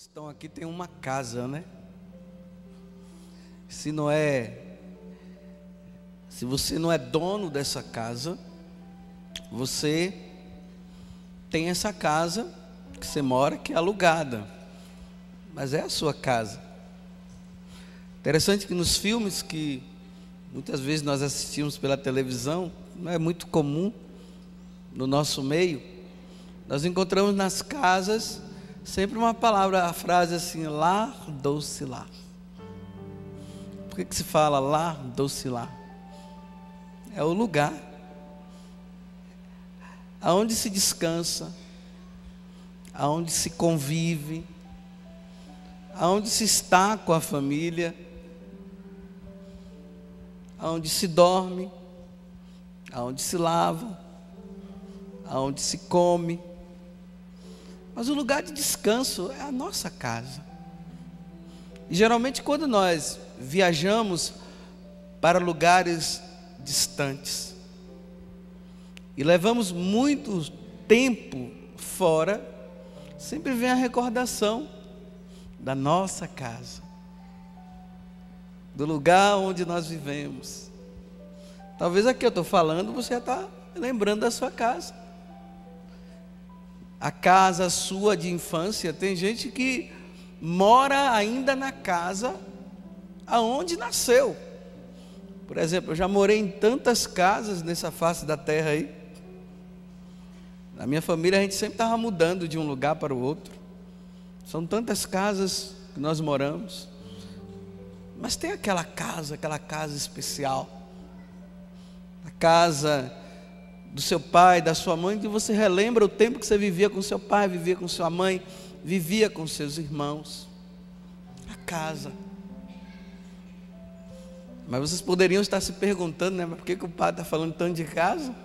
estão aqui têm uma casa, né? Se você não é dono dessa casa, você tem essa casa que você mora, que é alugada, mas é a sua casa. Interessante que nos filmes que muitas vezes nós assistimos pela televisão, não é muito comum no nosso meio, nós encontramos nas casas sempre uma palavra, a frase assim: lar, doce lar. Por que se fala lar, doce lar? É o lugar aonde se descansa, aonde se convive, aonde se está com a família, aonde se dorme, aonde se lava, aonde se come. Mas o lugar de descanso é a nossa casa. E geralmente quando nós viajamos para lugares distantes e levamos muito tempo fora, sempre vem a recordação da nossa casa, do lugar onde nós vivemos. Talvez aqui eu estou falando, você já está lembrando da sua casa. A casa sua de infância. Tem gente que mora ainda na casa aonde nasceu. Por exemplo, eu já morei em tantas casas nessa face da terra aí. Na minha família a gente sempre estava mudando de um lugar para o outro. São tantas casas que nós moramos. Mas tem aquela casa especial. A casa do seu pai, da sua mãe, que você relembra o tempo que você vivia com seu pai, vivia com sua mãe, vivia com seus irmãos. A casa. Mas vocês poderiam estar se perguntando, né? Mas por que o padre está falando tanto de casa?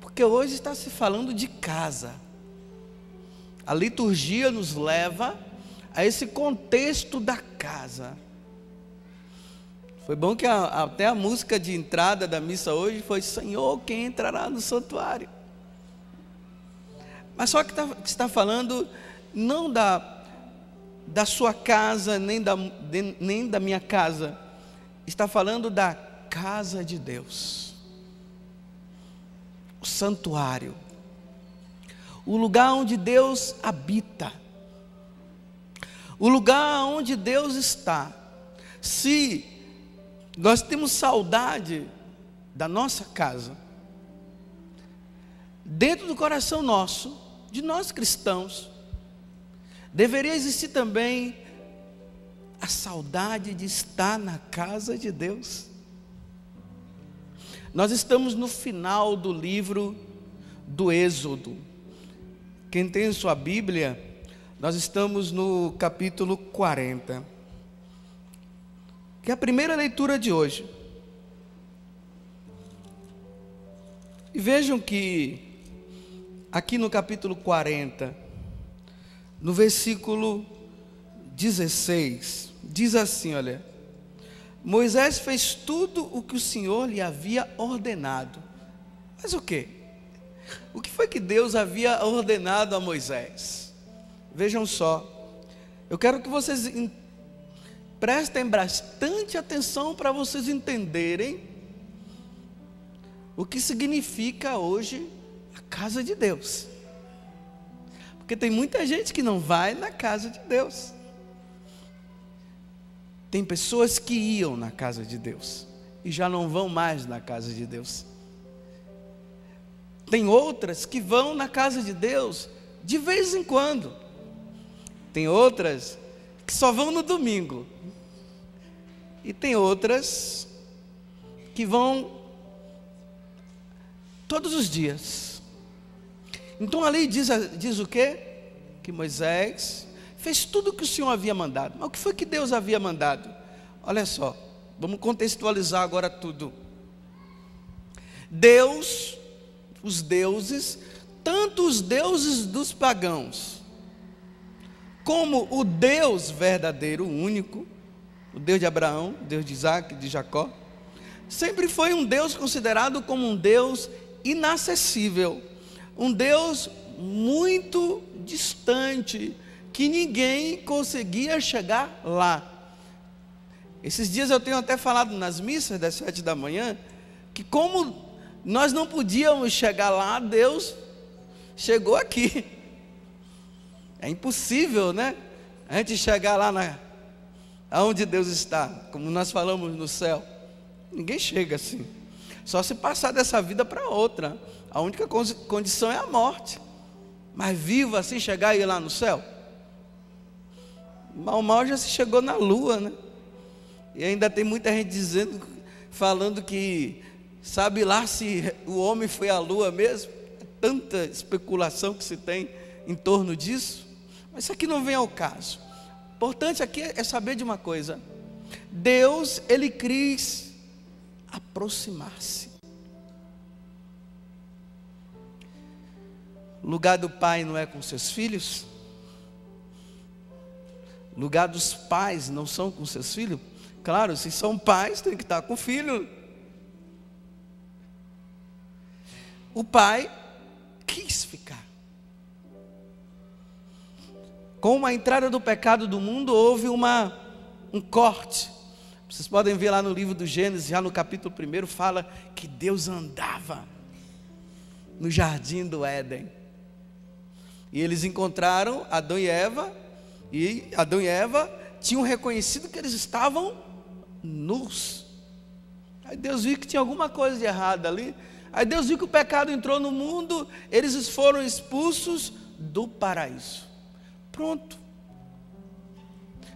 Porque hoje está se falando de casa. A liturgia nos leva a esse contexto da casa. Foi bom que até a música de entrada da missa hoje foi: Senhor, quem entrará no santuário? Mas só que está falando não da sua casa, nem da minha casa. Está falando da casa de Deus. O santuário. O lugar onde Deus habita. O lugar onde Deus está. Se nós temos saudade da nossa casa, dentro do coração nosso, de nós cristãos, deveria existir também a saudade de estar na casa de Deus. Nós estamos no final do livro do Êxodo. Quem tem sua Bíblia, nós estamos no capítulo 40. Que é a primeira leitura de hoje. E vejam que aqui no capítulo 40, no versículo 16, diz assim, olha: Moisés fez tudo o que o Senhor lhe havia ordenado. Mas o quê? O que foi que Deus havia ordenado a Moisés? Vejam só, eu quero que vocês prestem bastante atenção para vocês entenderem o que significa hoje a casa de Deus. Porque tem muita gente que não vai na casa de Deus. Tem pessoas que iam na casa de Deus e já não vão mais na casa de Deus. Tem outras que vão na casa de Deus de vez em quando. Tem outras que só vão no domingo. E tem outras que vão todos os dias. Então ali diz o quê? Que Moisés fez tudo o que o Senhor havia mandado. Mas o que foi que Deus havia mandado? Olha só, vamos contextualizar agora tudo. Deus, os deuses, tanto os deuses dos pagãos, como o Deus verdadeiro, único, o Deus de Abraão, Deus de Isaac, de Jacó, sempre foi um Deus considerado como um Deus inacessível, um Deus muito distante, que ninguém conseguia chegar lá. Esses dias eu tenho até falado nas missas das 7 da manhã, que como nós não podíamos chegar lá, Deus chegou aqui. É impossível, né? A gente chegar lá aonde Deus está, como nós falamos no céu. Ninguém chega assim. Só se passar dessa vida para outra. A única condição é a morte. Mas vivo assim, chegar e ir lá no céu? Mal já se chegou na lua, né? E ainda tem muita gente falando que sabe lá se o homem foi à lua mesmo. É tanta especulação que se tem em torno disso. Mas isso aqui não vem ao caso. O importante aqui é saber de uma coisa. Deus, Ele quis aproximar-se. O lugar do pai não é com seus filhos? O lugar dos pais não são com seus filhos? Claro, se são pais, tem que estar com o filho. O pai quis ficar. Com a entrada do pecado do mundo, houve um corte. Vocês podem ver lá no livro do Gênesis, já no capítulo 1, fala que Deus andava no jardim do Éden. E eles encontraram Adão e Eva tinham reconhecido que eles estavam nus. Aí Deus viu que tinha alguma coisa de errado ali. Aí Deus viu que o pecado entrou no mundo, eles foram expulsos do paraíso. Pronto.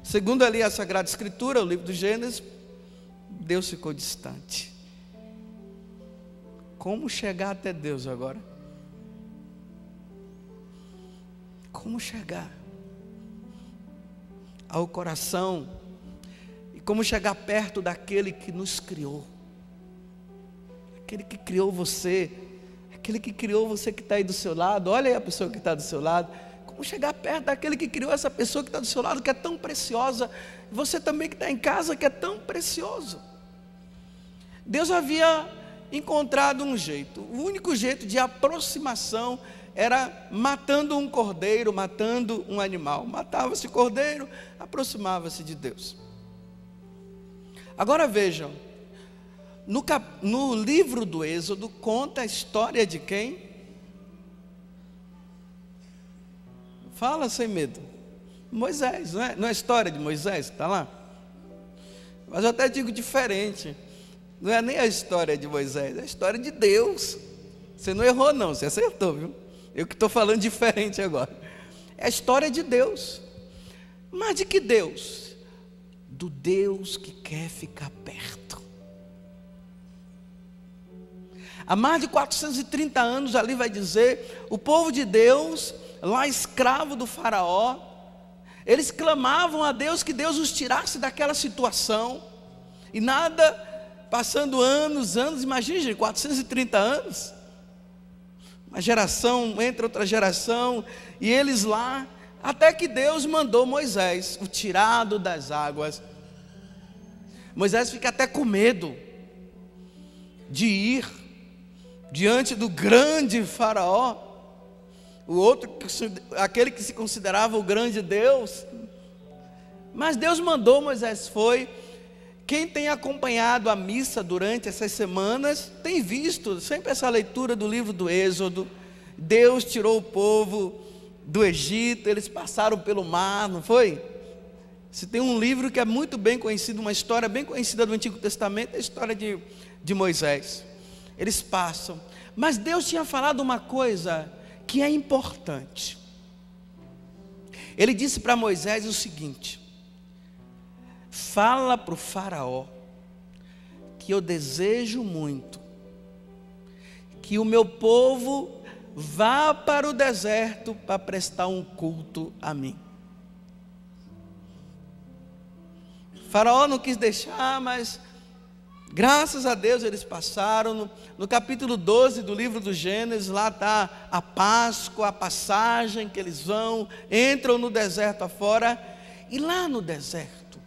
Segundo ali a Sagrada Escritura, o livro do Gênesis, Deus ficou distante. Como chegar até Deus agora? Como chegar ao coração e como chegar perto daquele que nos criou, aquele que criou você, aquele que criou você que está aí do seu lado. Olha aí a pessoa que está do seu lado. Como chegar perto daquele que criou essa pessoa que está do seu lado, que é tão preciosa, você também que está em casa, que é tão precioso. Deus havia encontrado um jeito, o único jeito de aproximação era matando um cordeiro, matando um animal. Matava-se o cordeiro, aproximava-se de Deus. Agora vejam, no livro do Êxodo conta a história de quem? Fala sem medo. Moisés, não é a história de Moisés que está lá? Mas eu até digo diferente. Não é nem a história de Moisés, é a história de Deus. Você não errou não, você acertou, viu? Eu que estou falando diferente agora. É a história de Deus. Mas de que Deus? Do Deus que quer ficar perto. Há mais de 430 anos ali vai dizer, o povo de Deus, lá escravo do faraó, eles clamavam a Deus que Deus os tirasse daquela situação. E nada, passando anos, imagine, gente, 430 anos. Uma geração entra outra geração, e eles lá, até que Deus mandou Moisés, o tirado das águas. Moisés fica até com medo de ir diante do grande faraó, aquele que se considerava o grande Deus. Mas Deus mandou, Moisés foi. Quem tem acompanhado a missa durante essas semanas, tem visto sempre essa leitura do livro do Êxodo. Deus tirou o povo do Egito, eles passaram pelo mar, não foi? Se tem um livro que é muito bem conhecido, uma história bem conhecida do Antigo Testamento, é a história de Moisés. Eles passam, mas Deus tinha falado uma coisa que é importante. Ele disse para Moisés o seguinte: fala para o faraó que eu desejo muito que o meu povo vá para o deserto para prestar um culto a mim. O faraó não quis deixar, mas graças a Deus eles passaram. No capítulo 12 do livro do Gênesis, lá está a Páscoa, a passagem que eles vão, entram no deserto afora, e lá no deserto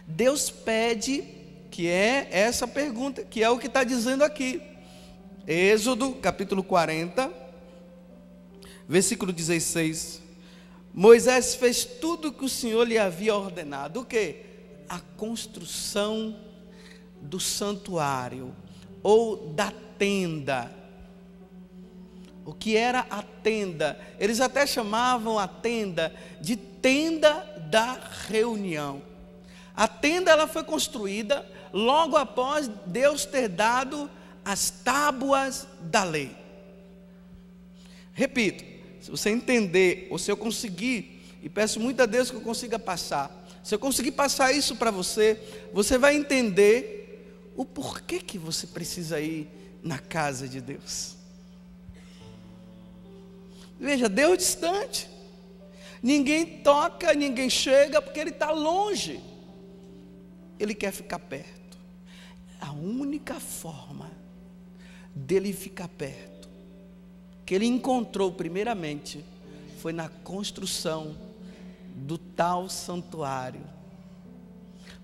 Deus pede, que é essa pergunta, que é o que está dizendo aqui. Êxodo capítulo 40, versículo 16. Moisés fez tudo o que o Senhor lhe havia ordenado. O quê? A construção do santuário, ou da tenda. O que era a tenda? Eles até chamavam a tenda de tenda da reunião. A tenda, ela foi construída logo após Deus ter dado as tábuas da lei. Repito, se você entender, ou se eu conseguir, e peço muito a Deus que eu consiga passar, se eu conseguir passar isso para você, você vai entender o porquê que você precisa ir na casa de Deus. Veja, Deus distante, ninguém toca, ninguém chega, porque Ele está longe, Ele quer ficar perto. A única forma dele ficar perto, que Ele encontrou primeiramente, foi na construção do tal santuário.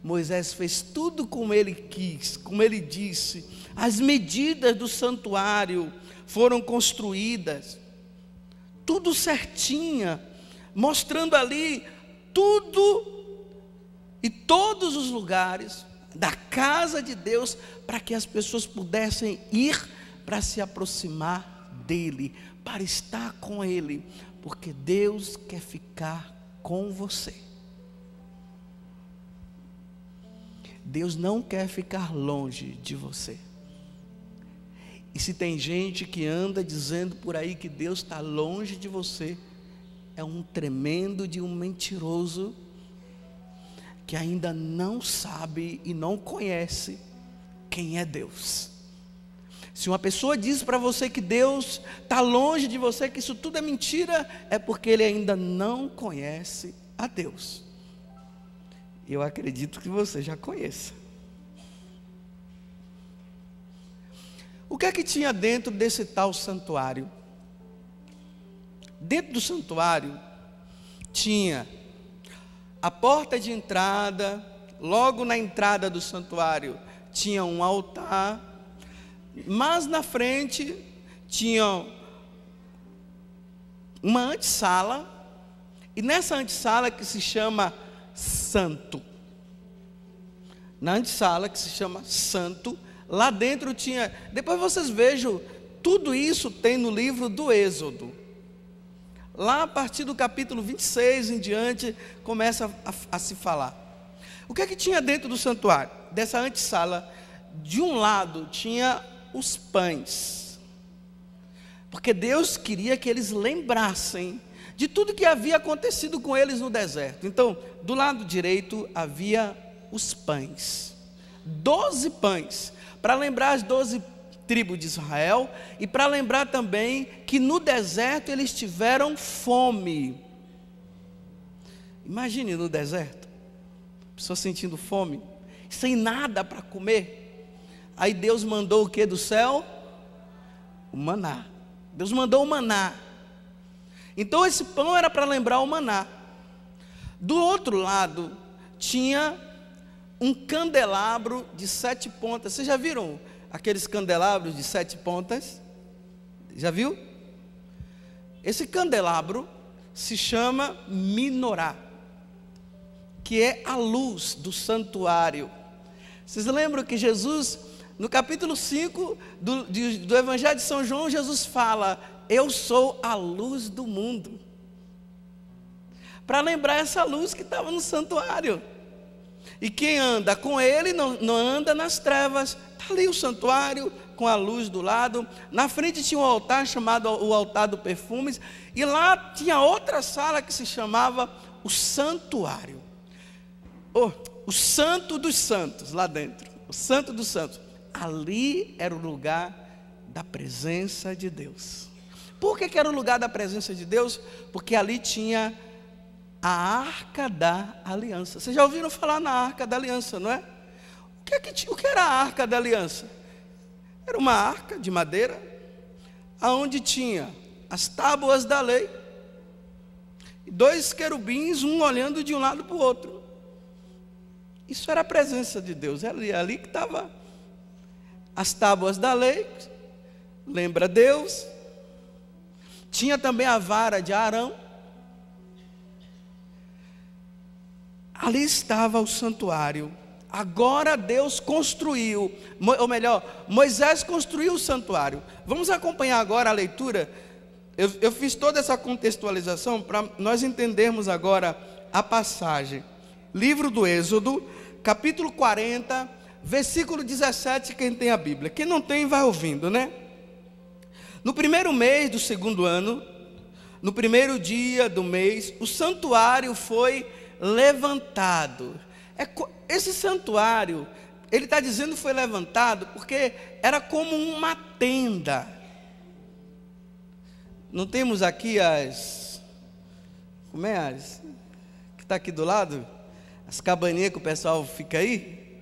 Moisés fez tudo como ele quis, como ele disse. As medidas do santuário foram construídas, tudo certinha, mostrando ali tudo e todos os lugares da casa de Deus, para que as pessoas pudessem ir para se aproximar dele, para estar com ele, porque Deus quer ficar com você. Deus não quer ficar longe de você. E se tem gente que anda dizendo por aí que Deus está longe de você, é um tremendo de um mentiroso, que ainda não sabe e não conhece quem é Deus. Se uma pessoa diz para você que Deus está longe de você, que isso tudo é mentira, é porque ele ainda não conhece a Deus. Eu acredito que você já conheça. O que é que tinha dentro desse tal santuário? Dentro do santuário tinha a porta de entrada. Logo na entrada do santuário tinha um altar, mas na frente tinha uma antessala, e nessa antessala que se chama santo, na antessala que se chama santo, lá dentro tinha, depois vocês vejam, tudo isso tem no livro do Êxodo. Lá a partir do capítulo 26 em diante, começa a se falar. O que é que tinha dentro do santuário? Dessa antessala, de um lado tinha os pães, porque Deus queria que eles lembrassem de tudo que havia acontecido com eles no deserto. Então, do lado direito havia os pães, 12 pães, para lembrar as 12 tribos de Israel, e para lembrar também que no deserto eles tiveram fome. Imagine no deserto, pessoa sentindo fome, sem nada para comer. Aí Deus mandou o que do céu? O maná. Deus mandou o maná. Então esse pão era para lembrar o maná. Do outro lado tinha um candelabro de 7 pontas. Vocês já viram aqueles candelabros de 7 pontas? Já viu? Esse candelabro se chama menorá, que é a luz do santuário. Vocês lembram que Jesus, no capítulo 5 do Evangelho de São João, Jesus fala: eu sou a luz do mundo, para lembrar essa luz que estava no santuário. E quem anda com ele não anda nas trevas. Está ali o santuário com a luz do lado. Na frente tinha um altar chamado o altar do perfumes. E lá tinha outra sala que se chamava o santuário. O santo dos santos, lá dentro. O santo dos santos. Ali era o lugar da presença de Deus. Por que era o lugar da presença de Deus? Porque ali tinha a Arca da Aliança. Vocês já ouviram falar na Arca da Aliança, não é? O que era a Arca da Aliança? Era uma arca de madeira, aonde tinha as tábuas da lei, e 2 querubins, um olhando de um lado para o outro. Isso era a presença de Deus. Era ali que estava as tábuas da lei, lembra Deus. Tinha também a vara de Arão. ali estava o santuário. Agora Deus construiu, ou melhor, Moisés construiu o santuário. Vamos acompanhar agora a leitura. Eu fiz toda essa contextualização para nós entendermos agora a passagem. Livro do Êxodo, capítulo 40, versículo 17, quem tem a Bíblia. Quem não tem, vai ouvindo, né? No primeiro mês do segundo ano, no primeiro dia do mês, o santuário foi levantado. Esse santuário, ele está dizendo foi levantado porque era como uma tenda. Não temos aqui como é as que está aqui do lado? As cabaninhas que o pessoal fica aí?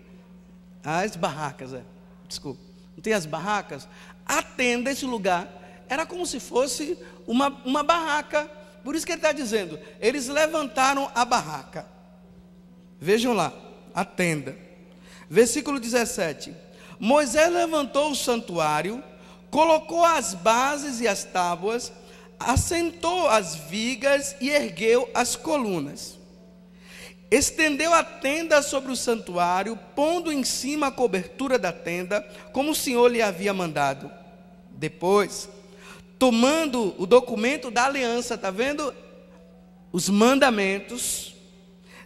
As barracas, desculpa. Não tem as barracas? A tenda, esse lugar, era como se fosse uma barraca. Por isso que ele está dizendo, eles levantaram a barraca. Vejam lá, a tenda. Versículo 17. Moisés levantou o santuário, colocou as bases e as tábuas, assentou as vigas e ergueu as colunas. Estendeu a tenda sobre o santuário, pondo em cima a cobertura da tenda, como o Senhor lhe havia mandado. Depois, tomando o documento da aliança, está vendo? Os mandamentos,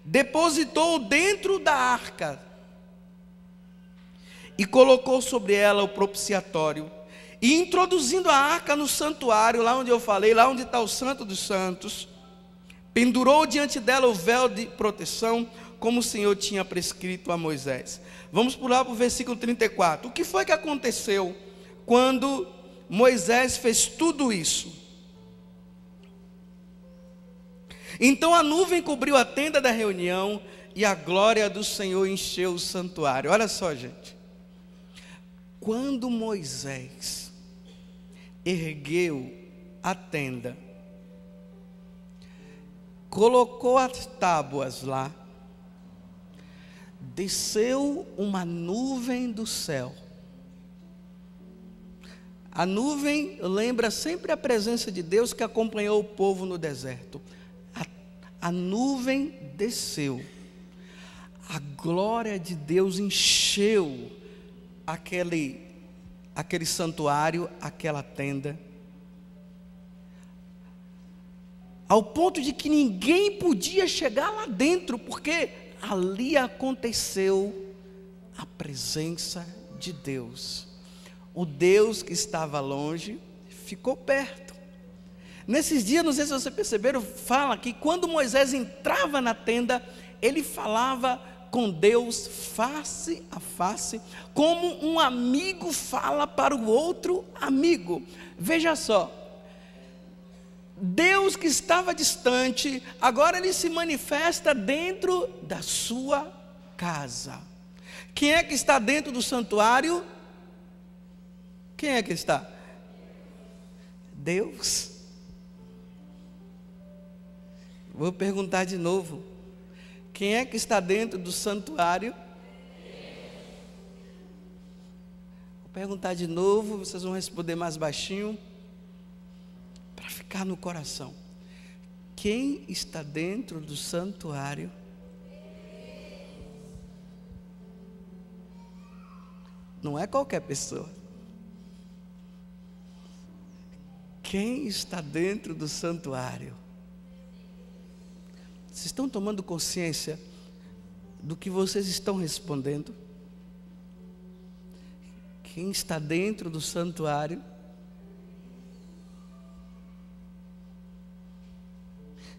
depositou dentro da arca e colocou sobre ela o propiciatório, e introduzindo a arca no santuário, lá onde eu falei, lá onde está o Santo dos Santos, pendurou diante dela o véu de proteção, como o Senhor tinha prescrito a Moisés. Vamos pular para o versículo 34. O que foi que aconteceu quando Moisés fez tudo isso? Então a nuvem cobriu a tenda da reunião e a glória do Senhor encheu o santuário. Olha só, gente. Quando Moisés ergueu a tenda, colocou as tábuas lá, desceu uma nuvem do céu. A nuvem lembra sempre a presença de Deus que acompanhou o povo no deserto. A nuvem desceu, a glória de Deus encheu aquele santuário, aquela tenda, ao ponto de que ninguém podia chegar lá dentro, porque ali aconteceu a presença de Deus. O Deus que estava longe ficou perto. Nesses dias, não sei se vocês perceberam, fala que quando Moisés entrava na tenda, ele falava com Deus face a face, como um amigo fala para o outro amigo. Veja só, Deus que estava distante, agora ele se manifesta dentro da sua casa. Quem é que está dentro do santuário? Quem é que está? Deus. Vou perguntar de novo. Quem é que está dentro do santuário? Vou perguntar de novo, vocês vão responder mais baixinho, para ficar no coração. Quem está dentro do santuário? Não é qualquer pessoa. Quem está dentro do santuário? Vocês estão tomando consciência do que vocês estão respondendo? Quem está dentro do santuário?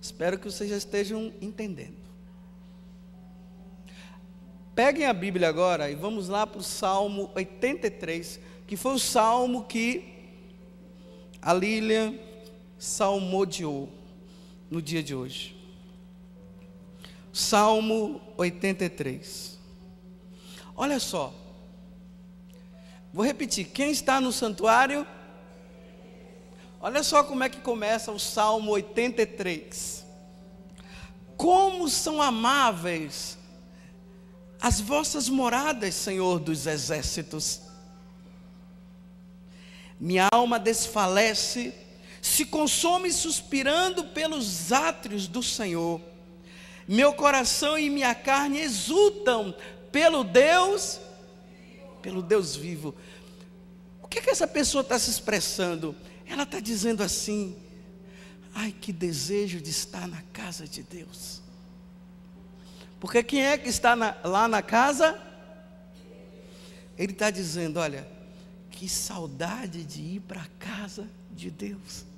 Espero que vocês já estejam entendendo. Peguem a Bíblia agora e vamos lá para o Salmo 83, que foi o salmo que a Lília salmodiou no dia de hoje. Salmo 83. Olha só. Vou repetir. Quem está no santuário? Olha só como é que começa o Salmo 83. Como são amáveis as vossas moradas, Senhor dos exércitos. Minha alma desfalece, se consome suspirando pelos átrios do Senhor. Meu coração e minha carne exultam pelo Deus vivo. O que essa pessoa está se expressando? Ela está dizendo assim: ai, que desejo de estar na casa de Deus. Porque quem é que está lá na casa? Ele está dizendo: olha, que saudade de ir para a casa de Deus.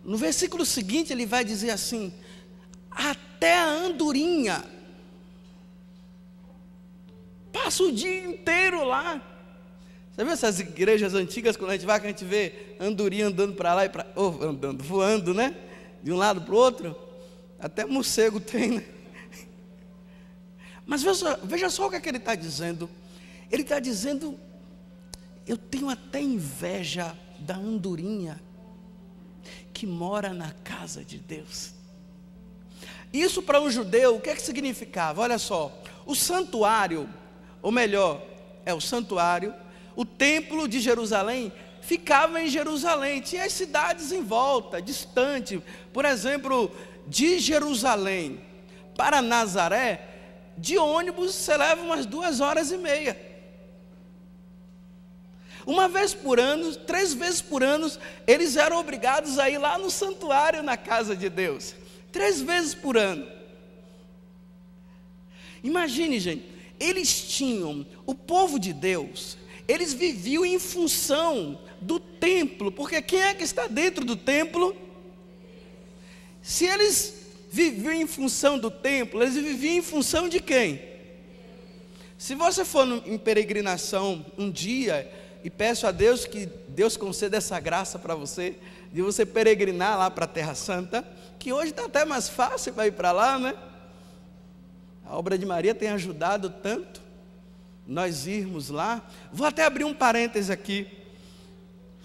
No versículo seguinte ele vai dizer assim: até a andorinha passa o dia inteiro lá. Você viu essas igrejas antigas, quando a gente vai, que a gente vê andorinha andando para lá e para... voando, né? De um lado para o outro. Até morcego tem, né? Mas veja só o que é que ele está dizendo. Ele está dizendo: eu tenho até inveja da andorinha que mora na casa de Deus. Isso para um judeu, o que é que significava? Olha só, o santuário, ou melhor, o santuário, o templo de Jerusalém, ficava em Jerusalém, tinha as cidades em volta, distante. Por exemplo, de Jerusalém para Nazaré, de ônibus você leva umas 2h30. Uma vez por ano, 3 vezes por ano, eles eram obrigados a ir lá no santuário, na casa de Deus, 3 vezes por ano. Imagine, gente, eles tinham, o povo de Deus, eles viviam em função do templo, porque quem é que está dentro do templo? Se eles viviam em função do templo, eles viviam em função de quem? Se você for em peregrinação um dia, e peço a Deus que Deus conceda essa graça para você, de você peregrinar lá para a Terra Santa, que hoje está até mais fácil para ir para lá, né? A obra de Maria tem ajudado tanto nós irmos lá. Vou até abrir um parêntese aqui,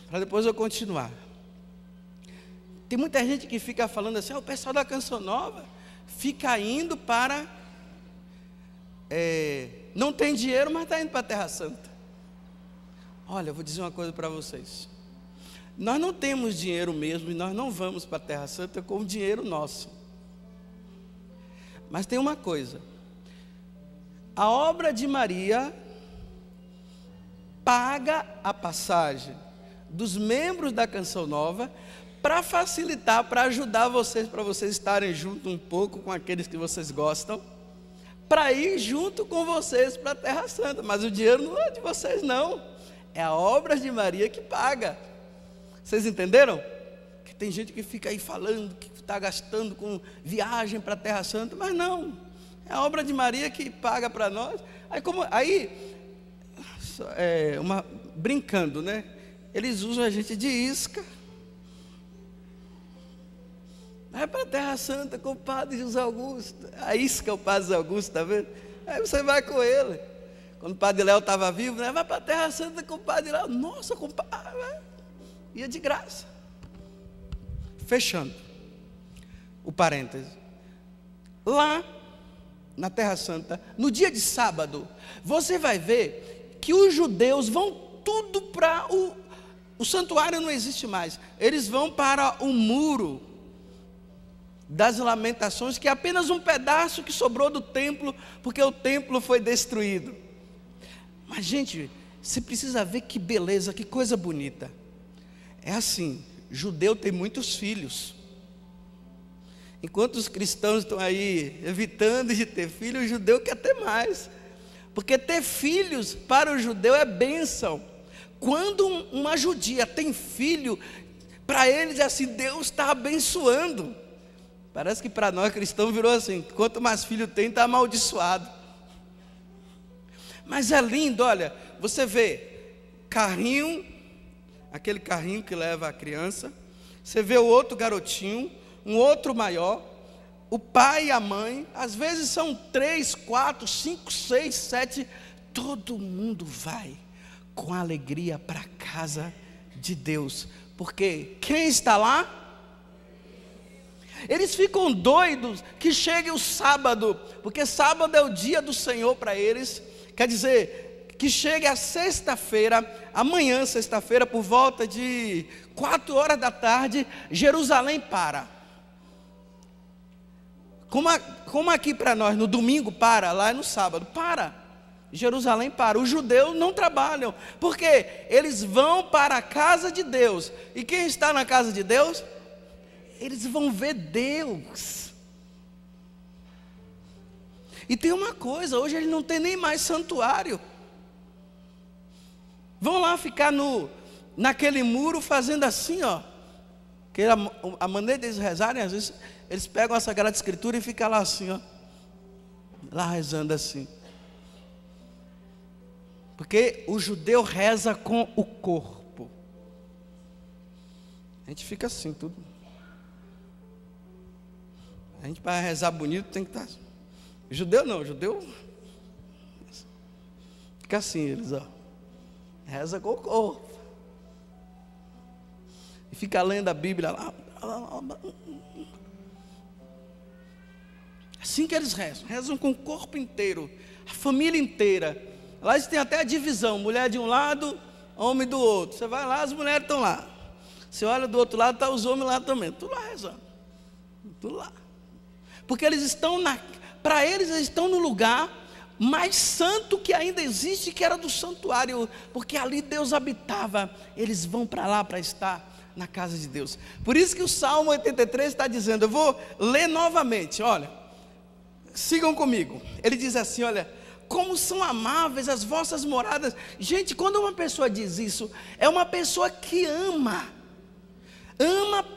para depois eu continuar. Tem muita gente que fica falando assim: o pessoal da Canção Nova fica indo para... não tem dinheiro, mas está indo para a Terra Santa. Olha, eu vou dizer uma coisa para vocês. Nós não temos dinheiro mesmo, e nós não vamos para a Terra Santa com dinheiro nosso. Mas tem uma coisa: a obra de Maria paga a passagem dos membros da Canção Nova para facilitar, para ajudar vocês, para vocês estarem junto um pouco com aqueles que vocês gostam, para ir junto com vocês para a Terra Santa. Mas o dinheiro não é de vocês, não. É a obra de Maria que paga. Vocês entenderam? Que tem gente que fica aí falando que está gastando com viagem para a Terra Santa, mas não, é a obra de Maria que paga para nós. Brincando, né? Eles usam a gente de isca. Vai para a Terra Santa com o Padre José Augusto. A isca é o Padre José Augusto, está vendo? Aí você vai com ele. Quando o Padre Léo estava vivo, né? Vai para a Terra Santa com o Padre Léo. Nossa, compadre, ia de graça. Fechando o parêntese. Lá na Terra Santa, no dia de sábado, você vai ver que os judeus vão tudo para o santuário, não existe mais. Eles vão para o muro das Lamentações, que é apenas um pedaço que sobrou do templo, porque o templo foi destruído. Mas, gente, você precisa ver que beleza, que coisa bonita. É assim, judeu tem muitos filhos. Enquanto os cristãos estão aí evitando de ter filhos, o judeu quer ter mais. Porque ter filhos para o judeu é bênção. Quando uma judia tem filho, para eles é assim: Deus está abençoando. Parece que para nós cristãos virou assim: quanto mais filho tem, está amaldiçoado. Mas é lindo, olha, você vê carrinho, aquele carrinho que leva a criança, você vê o outro garotinho, um outro maior, o pai e a mãe, às vezes são 3, 4, 5, 6, 7, todo mundo vai com alegria para a casa de Deus, porque quem está lá? Eles ficam doidos que chegue o sábado, porque sábado é o dia do Senhor para eles. Quer dizer, que chegue a sexta-feira, amanhã sexta-feira, por volta de 4 horas da tarde, Jerusalém para. Como aqui para nós, no domingo para, lá é no sábado, para. Jerusalém para. Os judeus não trabalham, porque eles vão para a casa de Deus. E quem está na casa de Deus? Eles vão ver Deus. E tem uma coisa, hoje ele não tem nem mais santuário. Vão lá ficar naquele muro fazendo assim, ó. Que a maneira deles rezarem, às vezes, eles pegam a Sagrada Escritura e ficam lá assim, ó. Lá rezando assim. Porque o judeu reza com o corpo. A gente fica assim, tudo. A gente para rezar bonito tem que estar assim. Judeu não, judeu fica assim, eles, ó. Reza com o corpo. E fica lendo a Bíblia lá. Assim que eles rezam com o corpo inteiro, a família inteira. Lá eles têm até a divisão, mulher de um lado, homem do outro. Você vai lá, as mulheres estão lá. Você olha do outro lado, estão os homens lá também. Tudo lá rezando. Tudo lá. Porque eles estão para eles estão no lugar mais santo que ainda existe, que era do santuário, porque ali Deus habitava. Eles vão para lá para estar na casa de Deus. Por isso que o Salmo 83 está dizendo, eu vou ler novamente, olha, sigam comigo. Ele diz assim, olha, como são amáveis as vossas moradas. Gente, quando uma pessoa diz isso, é uma pessoa que ama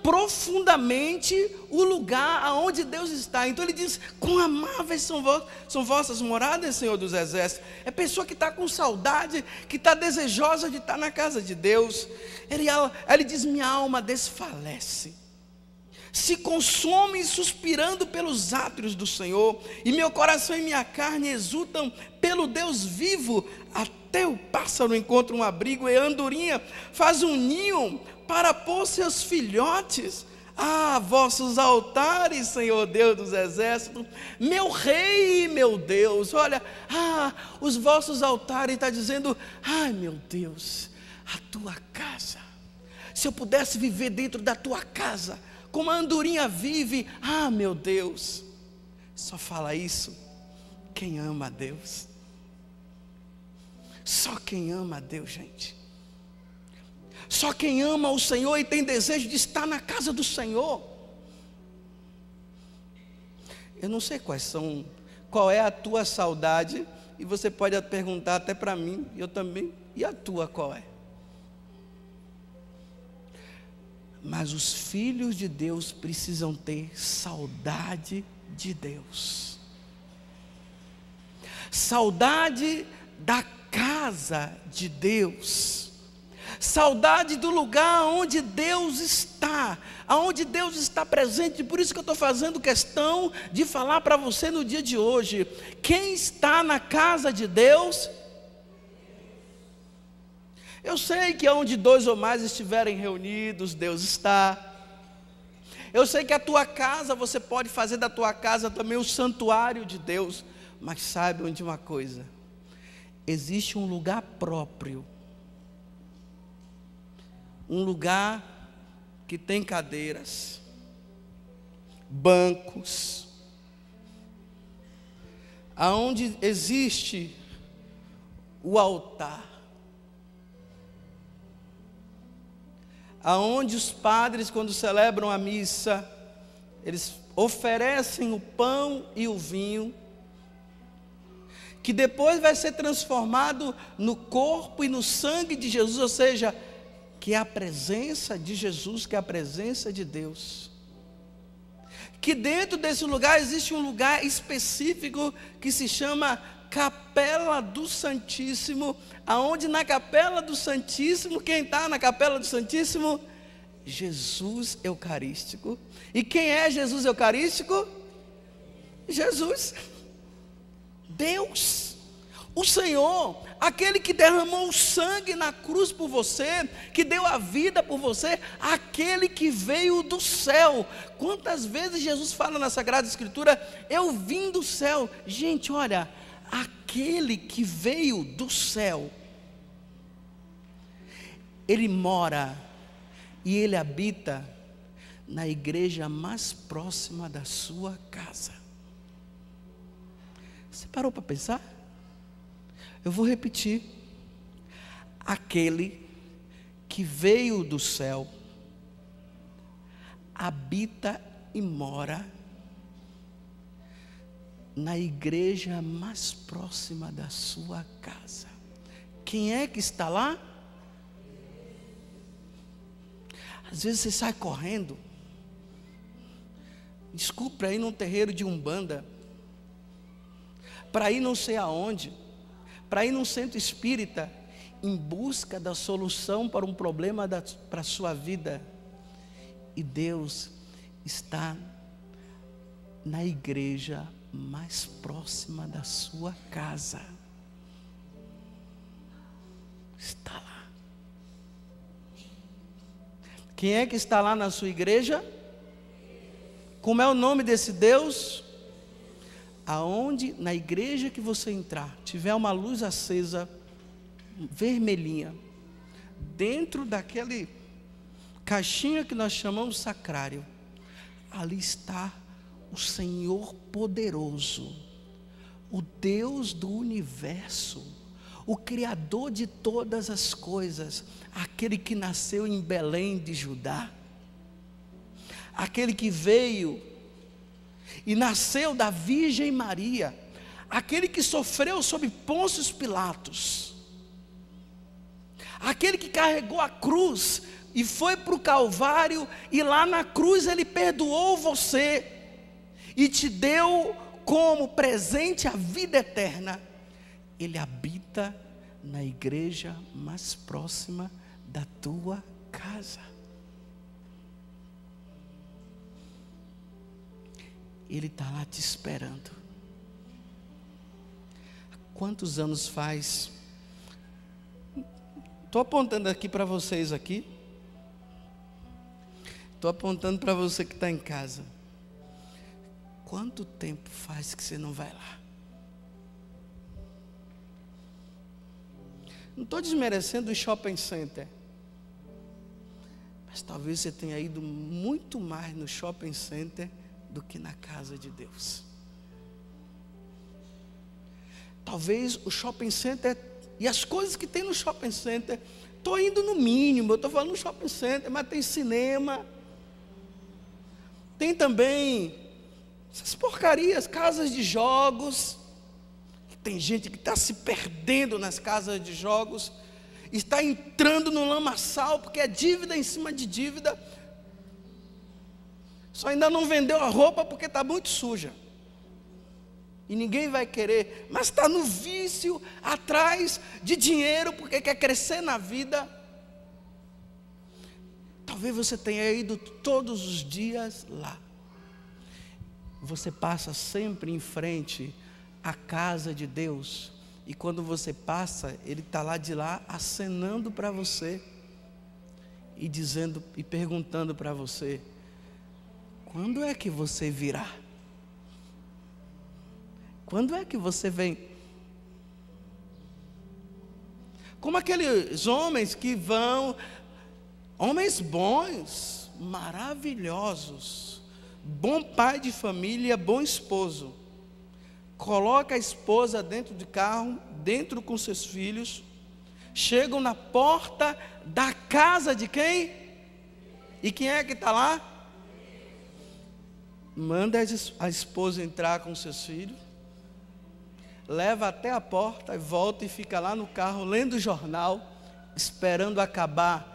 profundamente o lugar aonde Deus está. Então ele diz, quão amáveis são vossas moradas, Senhor dos Exércitos. É pessoa que está com saudade, que está desejosa de estar na casa de Deus. Ele diz, minha alma desfalece, se consome suspirando pelos átrios do Senhor, e meu coração e minha carne exultam pelo Deus vivo. Até o pássaro encontra um abrigo, e a andorinha faz um ninho para pôr seus filhotes. Ah, vossos altares, Senhor Deus dos exércitos, meu rei e meu Deus. Olha, os vossos altares, está dizendo, ai meu Deus, a tua casa, se eu pudesse viver dentro da tua casa, como a andorinha vive, meu Deus. Só fala isso quem ama a Deus. Só quem ama a Deus, gente. Só quem ama o Senhor e tem desejo de estar na casa do Senhor. Eu não sei qual é a tua saudade, e você pode perguntar até para mim, eu também, e a tua qual é? Mas os filhos de Deus precisam ter saudade de Deus, saudade da casa de Deus, saudade do lugar onde Deus está, aonde Deus está presente. Por isso que eu estou fazendo questão de falar para você no dia de hoje, quem está na casa de Deus? Eu sei que onde dois ou mais estiverem reunidos, Deus está. Eu sei que a tua casa, você pode fazer da tua casa também o santuário de Deus. Mas saibam de uma coisa, existe um lugar próprio, um lugar que tem cadeiras, bancos, aonde existe o altar, aonde os padres, quando celebram a missa, eles oferecem o pão e o vinho, que depois vai ser transformado no corpo e no sangue de Jesus, ou seja, que é a presença de Jesus, que é a presença de Deus. Que dentro desse lugar existe um lugar específico que se chama Capela do Santíssimo, aonde na Capela do Santíssimo, quem está na Capela do Santíssimo? Jesus Eucarístico. E quem é Jesus Eucarístico? Jesus, Deus, o Senhor, aquele que derramou o sangue na cruz por você, que deu a vida por você, aquele que veio do céu. Quantas vezes Jesus fala na Sagrada Escritura, eu vim do céu. Gente, olha, aquele que veio do céu, ele mora e ele habita na igreja mais próxima da sua casa. Você parou para pensar? Eu vou repetir. Aquele que veio do céu, habita e mora na igreja mais próxima da sua casa. Quem é que está lá? Às vezes você sai correndo, desculpe, para ir num terreiro de Umbanda, para ir não sei aonde, para ir num centro espírita, em busca da solução para um problema para a sua vida. E Deus está na igreja mais próxima da sua casa. Está lá. Quem é que está lá na sua igreja? Como é o nome desse Deus? Aonde na igreja que você entrar, tiver uma luz acesa, vermelhinha, dentro daquele caixinha que nós chamamos sacrário, ali está o Senhor poderoso, o Deus do universo, o Criador de todas as coisas, aquele que nasceu em Belém de Judá, aquele que veio e nasceu da Virgem Maria, aquele que sofreu sob Pôncio Pilatos, aquele que carregou a cruz e foi para o Calvário, e lá na cruz Ele perdoou você, e te deu como presente a vida eterna. Ele habita na igreja mais próxima da tua casa. Ele está lá te esperando. Quantos anos faz? Estou apontando aqui para vocês aqui. Estou apontando para você que está em casa. Quanto tempo faz que você não vai lá? Não estou desmerecendo o shopping center, mas talvez você tenha ido muito mais no shopping center do que na casa de Deus. Talvez o shopping center e as coisas que tem no shopping center, estou indo no mínimo, eu estou falando no shopping center, mas tem cinema, tem também essas porcarias, casas de jogos. Tem gente que está se perdendo nas casas de jogos, está entrando no lamaçal, porque é dívida em cima de dívida, só ainda não vendeu a roupa porque está muito suja, e ninguém vai querer, mas está no vício, atrás de dinheiro, porque quer crescer na vida. Talvez você tenha ido todos os dias lá, você passa sempre em frente à casa de Deus, e quando você passa, Ele está lá de lá, acenando para você, e dizendo, e perguntando para você: quando é que você virá? Quando é que você vem? Como aqueles homens que vão, homens bons, maravilhosos, bom pai de família, bom esposo, coloca a esposa dentro de carro, dentro com seus filhos, chegam na porta da casa de quem? E quem é que está lá? Manda a esposa entrar com seus filhos, leva até a porta e volta e fica lá no carro lendo o jornal, esperando acabar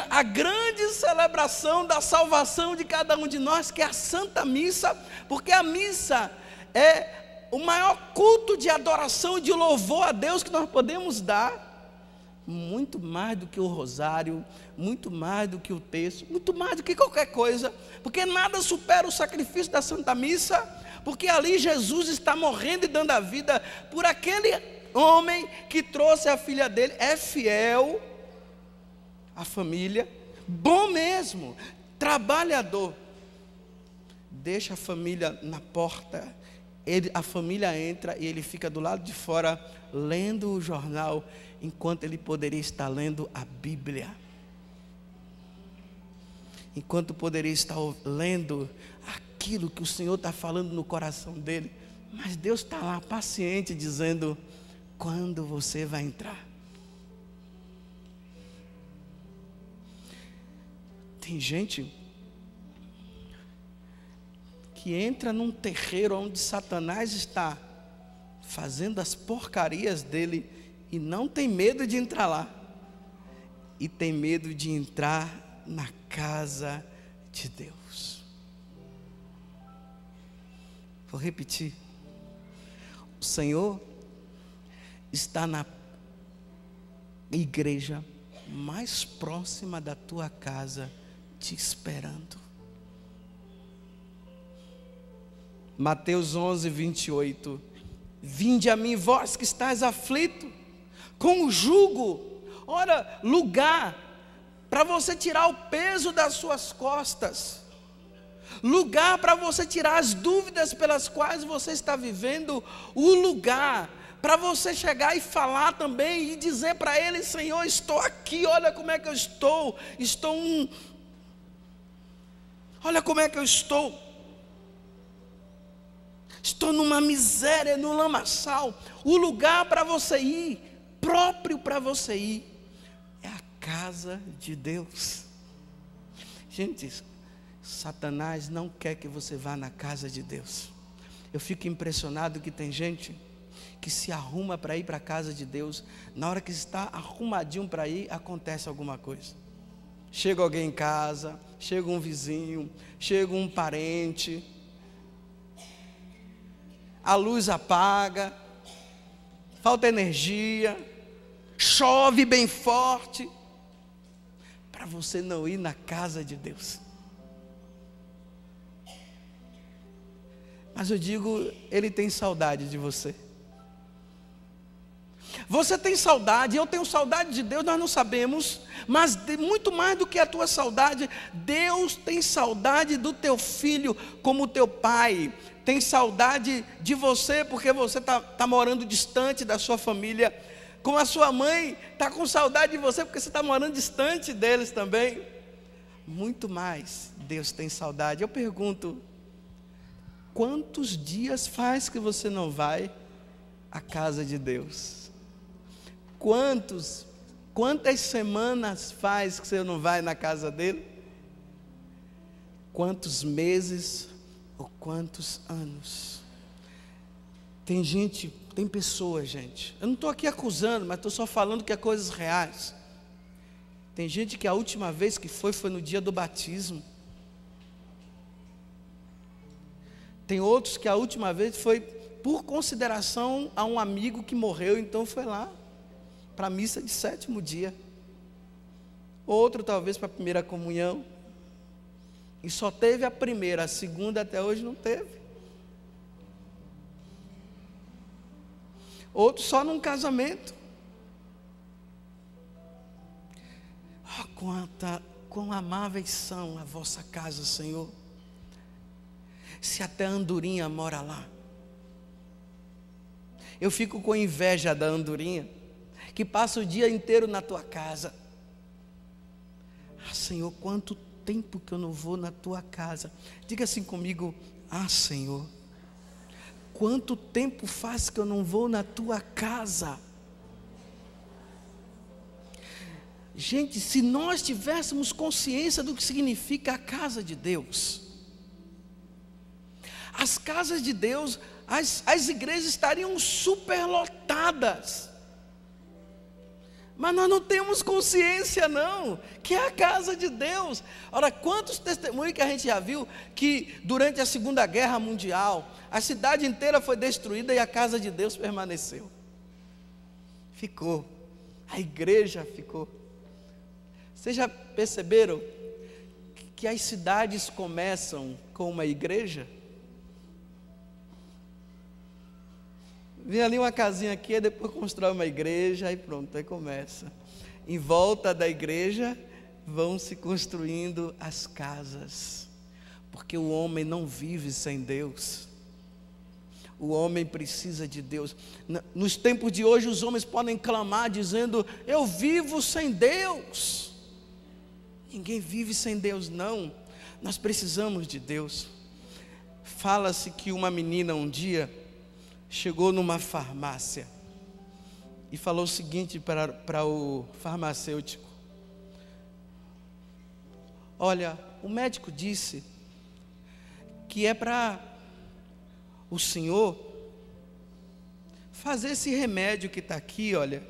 a grande celebração da salvação de cada um de nós, que é a Santa Missa, porque a missa é o maior culto de adoração e de louvor a Deus que nós podemos dar, muito mais do que o rosário, muito mais do que o terço, muito mais do que qualquer coisa, porque nada supera o sacrifício da Santa Missa, porque ali Jesus está morrendo e dando a vida por aquele homem que trouxe a filha dele, é fiel à família, bom mesmo, trabalhador, deixa a família na porta, a família entra e ele fica do lado de fora lendo o jornal, enquanto ele poderia estar lendo a Bíblia, enquanto poderia estar lendo aquilo que o Senhor está falando no coração dele. Mas Deus está lá paciente, dizendo: quando você vai entrar? Tem gente que entra num terreiro onde Satanás está fazendo as porcarias dele e não tem medo de entrar lá, e tem medo de entrar na casa de Deus. Vou repetir: o Senhor está na igreja mais próxima da tua casa, te esperando. Mateus 11, 28. Vinde a mim, vós que estáis aflito, com o jugo. Ora, lugar para você tirar o peso das suas costas, lugar para você tirar as dúvidas pelas quais você está vivendo, o lugar para você chegar e falar também e dizer para Ele: Senhor, estou aqui, olha como é que eu estou, olha como é que eu estou numa miséria, no lamaçal. O lugar para você ir, próprio para você ir, é a casa de Deus. Gente, Satanás não quer que você vá na casa de Deus. Eu fico impressionado que tem gente que se arruma para ir para a casa de Deus, na hora que está arrumadinho para ir, acontece alguma coisa. Chega alguém em casa, chega um vizinho, chega um parente, a luz apaga, falta energia, chove bem forte, para você não ir na casa de Deus. Mas eu digo, Ele tem saudade de você. Você tem saudade, eu tenho saudade de Deus, nós não sabemos, mas muito mais do que a tua saudade, Deus tem saudade do teu filho como teu pai, tem saudade de você porque você está morando distante da sua família, como a sua mãe está com saudade de você porque você está morando distante deles também. Muito mais Deus tem saudade. Eu pergunto: quantos dias faz que você não vai à casa de Deus? Quantas semanas faz que você não vai na casa dele? Quantos meses ou quantos anos? Tem gente, tem pessoas, gente, eu não estou aqui acusando, mas estou só falando que é coisas reais. Tem gente que a última vez que foi no dia do batismo. Tem outros que a última vez foi por consideração a um amigo que morreu, então foi lá para a missa de 7º dia. Outro talvez para a primeira comunhão, e só teve a primeira, a segunda até hoje não teve. Outro só num casamento. Quão amáveis são a vossa casa, Senhor, se até a andorinha mora lá. Eu fico com inveja da andorinha, que passa o dia inteiro na tua casa. Ah, Senhor, quanto tempo que eu não vou na tua casa. Diga assim comigo: ah, Senhor, quanto tempo faz que eu não vou na tua casa. Gente, se nós tivéssemos consciência do que significa a casa de Deus, as casas de Deus, as igrejas estariam superlotadas. Mas nós não temos consciência não, que é a casa de Deus. Ora, quantos testemunhos que a gente já viu, que durante a Segunda Guerra Mundial, a cidade inteira foi destruída e a casa de Deus permaneceu. Ficou, a igreja ficou. Vocês já perceberam que as cidades começam com uma igreja? Vem ali uma casinha aqui, depois constrói uma igreja, aí pronto, aí começa. Em volta da igreja vão se construindo as casas, porque o homem não vive sem Deus. O homem precisa de Deus. Nos tempos de hoje os homens podem clamar dizendo: eu vivo sem Deus. Ninguém vive sem Deus não, nós precisamos de Deus. Fala-se que uma menina um dia chegou numa farmácia e falou o seguinte para o farmacêutico: olha, o médico disse que é para o senhor fazer esse remédio que está aqui, olha,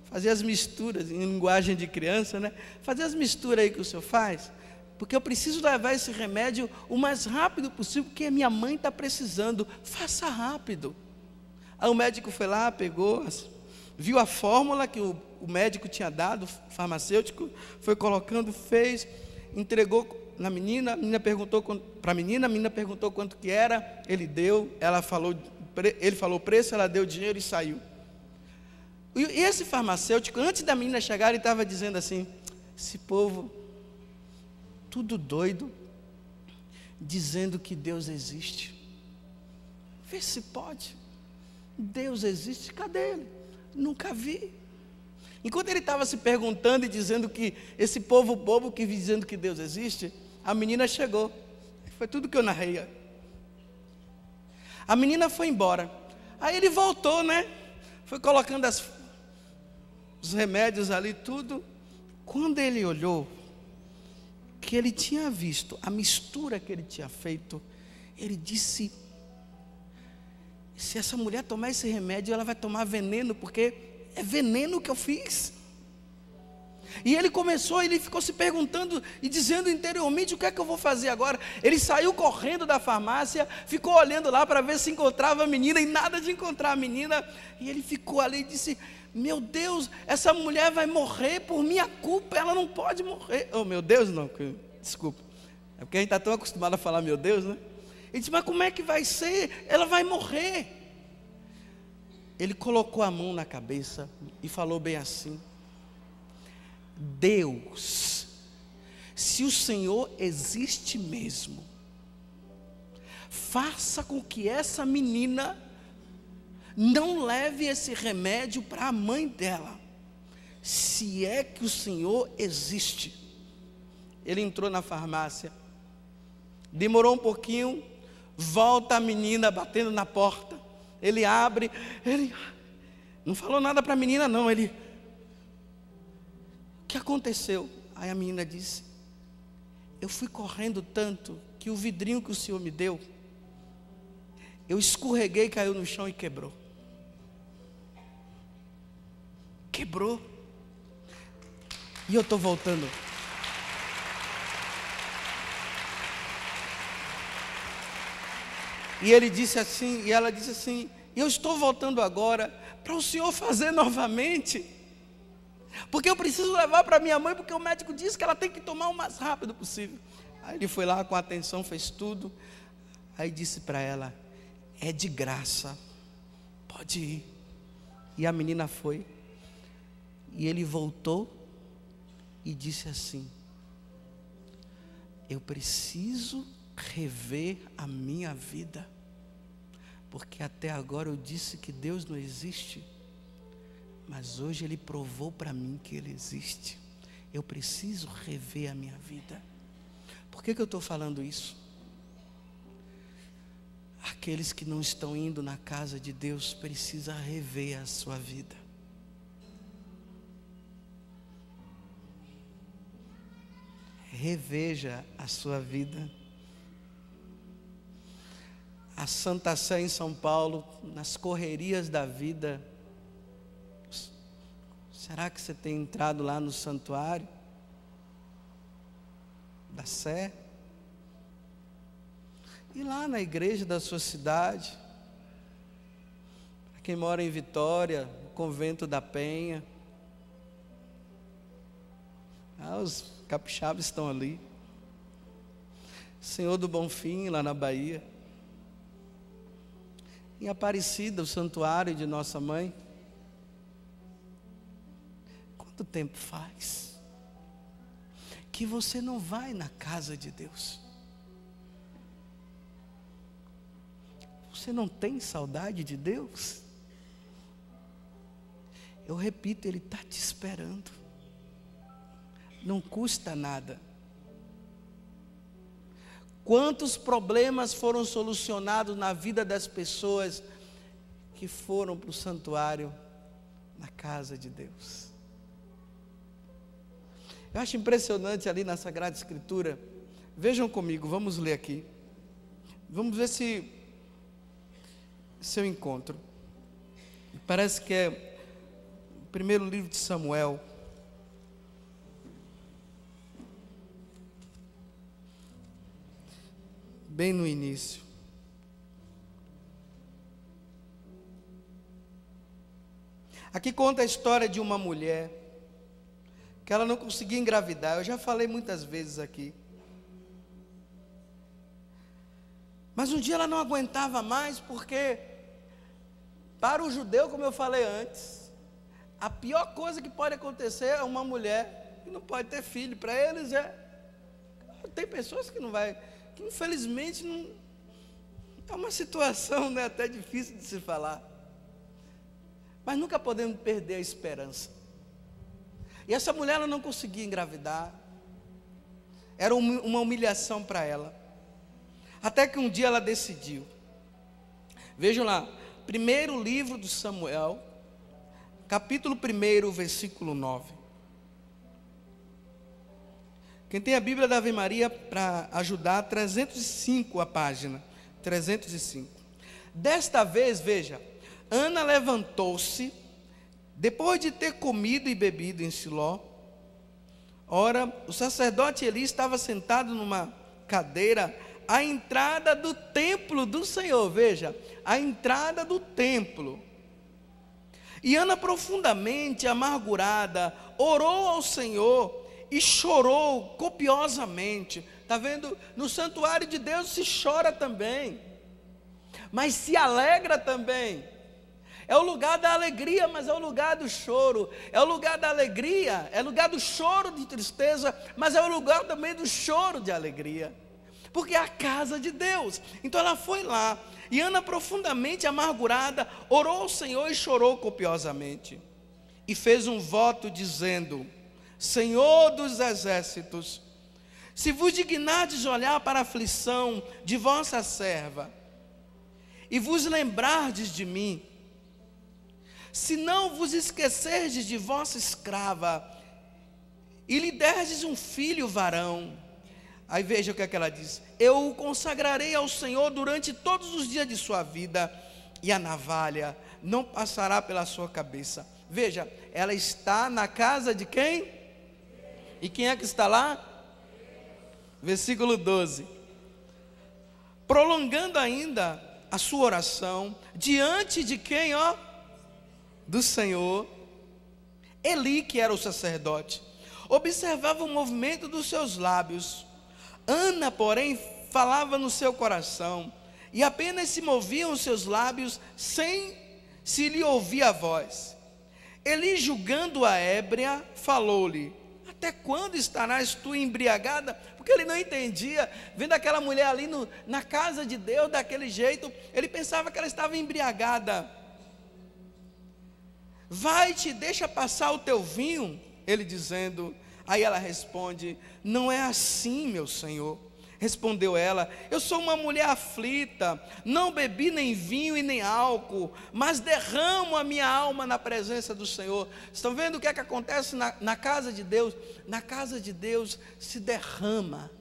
fazer as misturas, em linguagem de criança, né? Fazer as misturas aí que o senhor faz, porque eu preciso levar esse remédio o mais rápido possível, porque a minha mãe está precisando, faça rápido. Aí o médico foi lá, pegou, viu a fórmula que o médico tinha dado, o farmacêutico, foi colocando, fez, entregou na menina, a menina perguntou para a menina perguntou quanto que era, ele deu, ele falou o preço, ela deu o dinheiro e saiu. E esse farmacêutico, antes da menina chegar, ele estava dizendo assim: esse povo, tudo doido, dizendo que Deus existe. Vê se pode. Deus existe, cadê ele? Nunca vi. Enquanto ele estava se perguntando e dizendo que esse povo bobo que vive dizendo que Deus existe, a menina chegou. Foi tudo que eu narrei. A menina foi embora. Aí ele voltou, né? Foi colocando os remédios ali, tudo. Quando ele olhou, que ele tinha visto a mistura que ele tinha feito, ele disse: se essa mulher tomar esse remédio, ela vai tomar veneno, porque é veneno que eu fiz. E ele ficou se perguntando e dizendo interiormente: o que é que eu vou fazer agora? Ele saiu correndo da farmácia, ficou olhando lá para ver se encontrava a menina, e nada de encontrar a menina. E ele ficou ali e disse: meu Deus, essa mulher vai morrer por minha culpa, ela não pode morrer. Oh, meu Deus, não, desculpa, é porque a gente está tão acostumado a falar meu Deus, né? Ele disse: mas como é que vai ser? Ela vai morrer. Ele colocou a mão na cabeça e falou bem assim: Deus, se o Senhor existe mesmo, faça com que essa menina não leve esse remédio para a mãe dela, se é que o Senhor existe. Ele entrou na farmácia, demorou um pouquinho, volta a menina batendo na porta. Ele abre, ele não falou nada para a menina não, o que aconteceu? Aí a menina disse: eu fui correndo tanto que o vidrinho que o senhor me deu, eu escorreguei, caiu no chão e quebrou. Quebrou. E eu estou voltando. E ele disse assim, e ela disse assim: eu estou voltando agora para o senhor fazer novamente, porque eu preciso levar para minha mãe, porque o médico disse que ela tem que tomar o mais rápido possível. Aí ele foi lá com atenção, fez tudo. Aí disse para ela: é de graça, pode ir. E a menina foi. E ele voltou e disse assim: eu preciso rever a minha vida, porque até agora eu disse que Deus não existe, mas hoje Ele provou para mim que Ele existe. Eu preciso rever a minha vida. Por que eu estou falando isso? Aqueles que não estão indo na casa de Deus precisam rever a sua vida. Reveja a sua vida. A Santa Sé em São Paulo, nas correrias da vida, será que você tem entrado lá no santuário da Sé? E lá na igreja da sua cidade, para quem mora em Vitória, o Convento da Penha, os capixabas estão ali. Senhor do Bonfim, lá na Bahia. Em Aparecida, o santuário de Nossa Mãe. Quanto tempo faz que você não vai na casa de Deus? Você não tem saudade de Deus? Eu repito, Ele está te esperando. Não custa nada. Quantos problemas foram solucionados na vida das pessoas que foram para o santuário na casa de Deus. Eu acho impressionante ali na Sagrada Escritura. Vejam comigo, vamos ler aqui. Vamos ver se eu encontro. Parece que é o primeiro livro de Samuel. Bem no início. Aqui conta a história de uma mulher que ela não conseguia engravidar. Eu já falei muitas vezes aqui. Mas um dia ela não aguentava mais, porque para o judeu, como eu falei antes, a pior coisa que pode acontecer é uma mulher que não pode ter filho. Para eles tem pessoas que não vai, que infelizmente não, é uma situação, né, até difícil de se falar. Mas nunca podemos perder a esperança. E essa mulher, ela não conseguia engravidar. Era uma humilhação para ela. Até que um dia ela decidiu. Vejam lá, primeiro livro de Samuel, capítulo 1, versículo 9. Quem tem a Bíblia da Ave Maria para ajudar, 305 a página, 305. Desta vez, veja, Ana levantou-se, depois de ter comido e bebido em Siló. Ora, o sacerdote Eli estava sentado numa cadeira à entrada do templo do Senhor. Veja, a entrada do templo. E Ana, profundamente amargurada, orou ao Senhor e chorou copiosamente. Está vendo? No santuário de Deus se chora também, mas se alegra também. É o lugar da alegria, mas é o lugar do choro. É o lugar da alegria, é o lugar do choro de tristeza, mas é o lugar também do choro de alegria, porque é a casa de Deus. Então ela foi lá, e Ana, profundamente amargurada, orou ao Senhor e chorou copiosamente, e fez um voto dizendo: Senhor dos exércitos, se vos dignardes olhar para a aflição de vossa serva, e vos lembrardes de mim, se não vos esquecerdes de vossa escrava, e lhe derdes um filho varão. Aí veja o que é que ela diz: eu o consagrarei ao Senhor durante todos os dias de sua vida, e a navalha não passará pela sua cabeça. Veja, ela está na casa de quem? E quem é que está lá? Versículo 12. Prolongando ainda a sua oração, diante de quem, ó? Do Senhor. Eli, que era o sacerdote, observava o movimento dos seus lábios. Ana, porém, falava no seu coração, e apenas se moviam os seus lábios, sem se lhe ouvir a voz. Eli, julgando-a ébria, falou-lhe: até quando estarás tu embriagada? Porque ele não entendia, vendo aquela mulher ali na casa de Deus, daquele jeito, ele pensava que ela estava embriagada. Vai-te, deixa passar o teu vinho, ele dizendo. Aí ela responde: não é assim, meu senhor. Respondeu ela: eu sou uma mulher aflita, não bebi nem vinho e nem álcool, mas derramo a minha alma na presença do Senhor. Estão vendo o que é que acontece na casa de Deus? Na casa de Deus se derrama.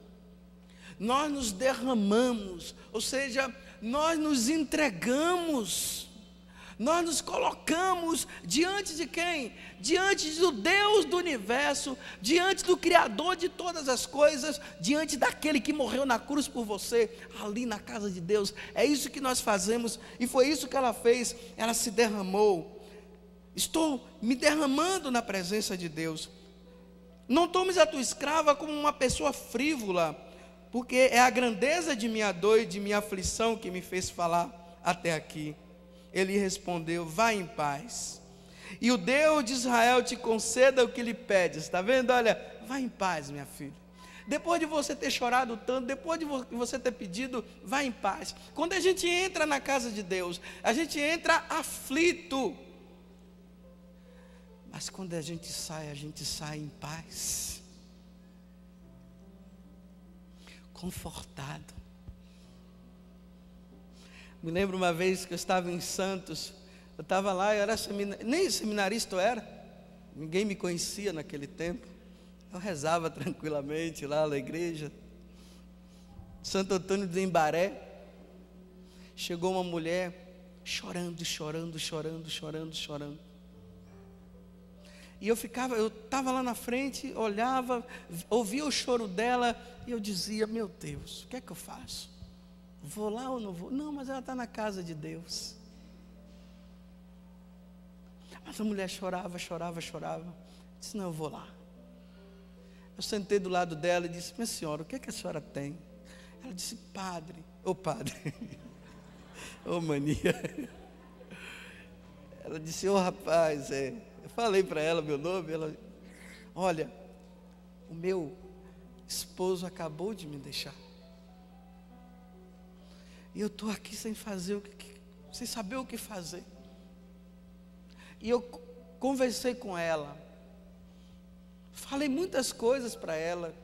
Nós nos derramamos, ou seja, nós nos entregamos. Nós nos colocamos diante de quem? Diante do Deus do universo, diante do Criador de todas as coisas, diante daquele que morreu na cruz por você, ali na casa de Deus. É isso que nós fazemos, e foi isso que ela fez. Ela se derramou. Estou me derramando na presença de Deus. Não tomes a tua escrava como uma pessoa frívola, porque é a grandeza de minha dor e de minha aflição que me fez falar até aqui. Ele respondeu: vá em paz, e o Deus de Israel te conceda o que lhe pedes. Está vendo? Olha, vá em paz, minha filha. Depois de você ter chorado tanto, depois de você ter pedido, vá em paz. Quando a gente entra na casa de Deus, a gente entra aflito, mas quando a gente sai em paz, confortado. Me lembro uma vez que eu estava em Santos, Eu estava lá, eu era nem seminarista eu era, ninguém me conhecia naquele tempo. Eu rezava tranquilamente lá na igreja, Santo Antônio de Embaré. Chegou uma mulher chorando, chorando, chorando, chorando, chorando. E eu estava lá na frente, olhava, ouvia o choro dela, e eu dizia, meu Deus, o que é que eu faço? Vou lá ou não vou? Não, mas ela está na casa de Deus. Mas a mulher chorava, chorava, chorava. Disse, não, eu vou lá. Eu sentei do lado dela e disse, minha senhora, o que é que a senhora tem? Ela disse, padre, ô mania. Ela disse, rapaz, eu falei para ela meu nome, ela, olha, o meu esposo acabou de me deixar. E eu estou aqui sem sem saber o que fazer. E eu conversei com ela, falei muitas coisas para ela.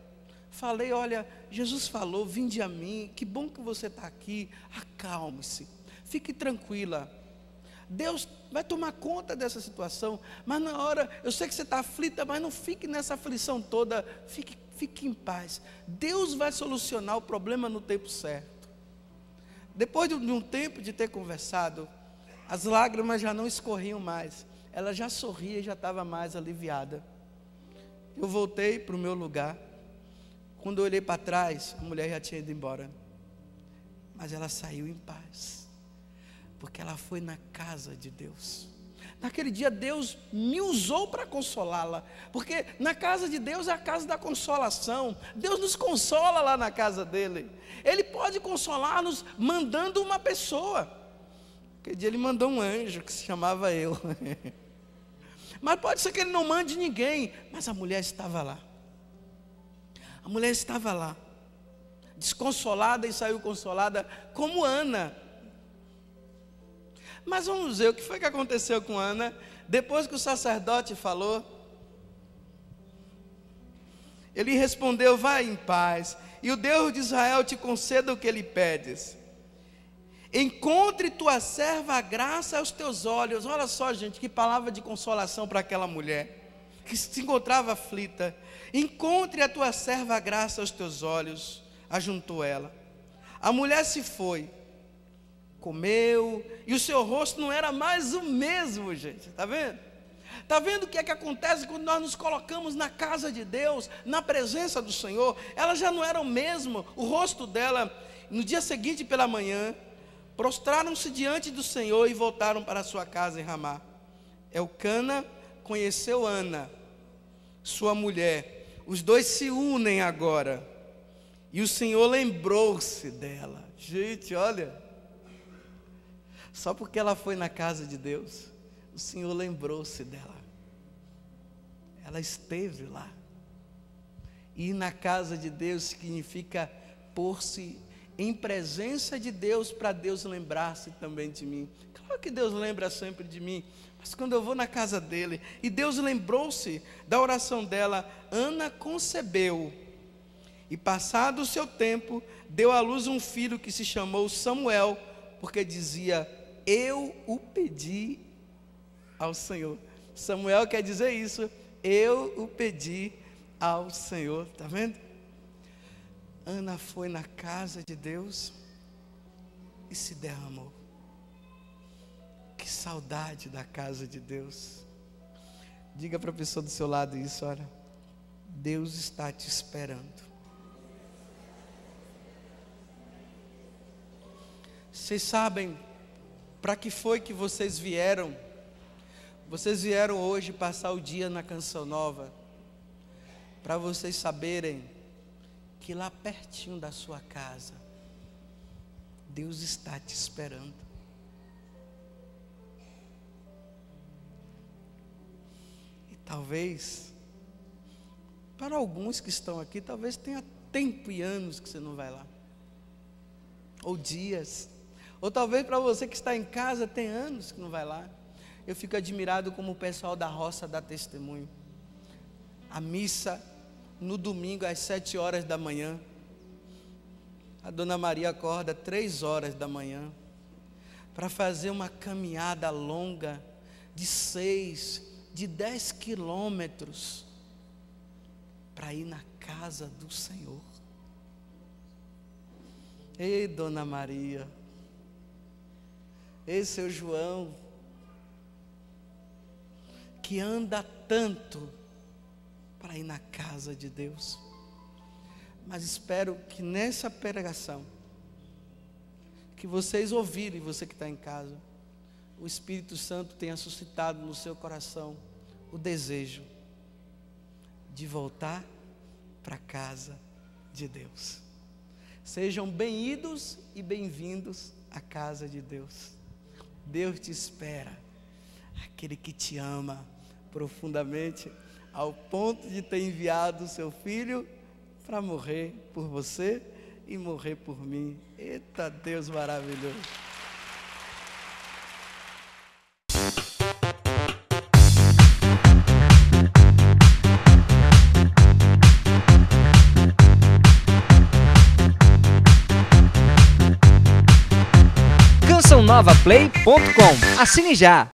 Falei, olha, Jesus falou, vinde a mim, que bom que você está aqui, acalme-se, fique tranquila. Deus vai tomar conta dessa situação, mas na hora, eu sei que você está aflita, mas não fique nessa aflição toda, fique em paz. Deus vai solucionar o problema no tempo certo. Depois de um tempo de ter conversado, as lágrimas já não escorriam mais, ela já sorria e já estava mais aliviada. Eu voltei para o meu lugar. Quando eu olhei para trás, a mulher já tinha ido embora. Mas ela saiu em paz, porque ela foi na casa de Deus. Naquele dia Deus me usou para consolá-la, porque na casa de Deus é a casa da consolação. Deus nos consola lá na casa dele. Ele pode consolar-nos mandando uma pessoa. Aquele dia ele mandou um anjo que se chamava eu. Mas pode ser que ele não mande ninguém. Mas a mulher estava lá. A mulher estava lá, desconsolada e saiu consolada, como Ana. Mas vamos ver o que foi que aconteceu com Ana. Depois que o sacerdote falou, ele respondeu, vai em paz, e o Deus de Israel te conceda o que lhe pedes. Encontre tua serva a graça aos teus olhos. Olha só, gente, que palavra de consolação para aquela mulher que se encontrava aflita. Encontre a tua serva a graça aos teus olhos, ajuntou ela. A mulher se foi, comeu, e o seu rosto não era mais o mesmo, gente, está vendo? Está vendo o que é que acontece quando nós nos colocamos na casa de Deus, na presença do Senhor? Ela já não era o mesmo, o rosto dela. No dia seguinte pela manhã, prostraram-se diante do Senhor e voltaram para a sua casa em Ramá. Elcana conheceu Ana, sua mulher. Os dois se unem agora. E o Senhor lembrou-se dela. Gente, olha. Só porque ela foi na casa de Deus, o Senhor lembrou-se dela. Ela esteve lá. Ir na casa de Deus significa pôr-se em presença de Deus, para Deus lembrar-se também de mim. Claro que Deus lembra sempre de mim, mas quando eu vou na casa dele, e Deus lembrou-se da oração dela, Ana concebeu, e passado o seu tempo, deu à luz um filho que se chamou Samuel, porque dizia, eu o pedi ao Senhor. Samuel quer dizer isso, eu o pedi ao Senhor, está vendo? Ana foi na casa de Deus e se derramou. Que saudade da casa de Deus. Diga para a pessoa do seu lado isso, olha, Deus está te esperando. Vocês sabem para que foi que vocês vieram? Vocês vieram hoje passar o dia na Canção Nova, para vocês saberem que lá pertinho da sua casa, Deus está te esperando. E talvez, para alguns que estão aqui, talvez tenha tempo e anos que você não vai lá, ou dias, ou talvez para você que está em casa, tem anos que não vai lá. Eu fico admirado como o pessoal da roça dá testemunho. A missa no domingo às 7 horas da manhã, a dona Maria acorda 3 horas da manhã, para fazer uma caminhada longa de 6, de 10 quilômetros para ir na casa do Senhor. Ei, Dona Maria, ei, seu João, que anda tanto para ir na casa de Deus. Mas espero que nessa pregação, que vocês ouvirem, você que está em casa, o Espírito Santo tenha suscitado no seu coração o desejo de voltar para a casa de Deus. Sejam bem-vindos e bem-vindos à casa de Deus. Deus te espera, aquele que te ama profundamente, ao ponto de ter enviado o seu Filho para morrer por você e morrer por mim. Eita, Deus maravilhoso! CançãoNovaPlay.com. Assine já!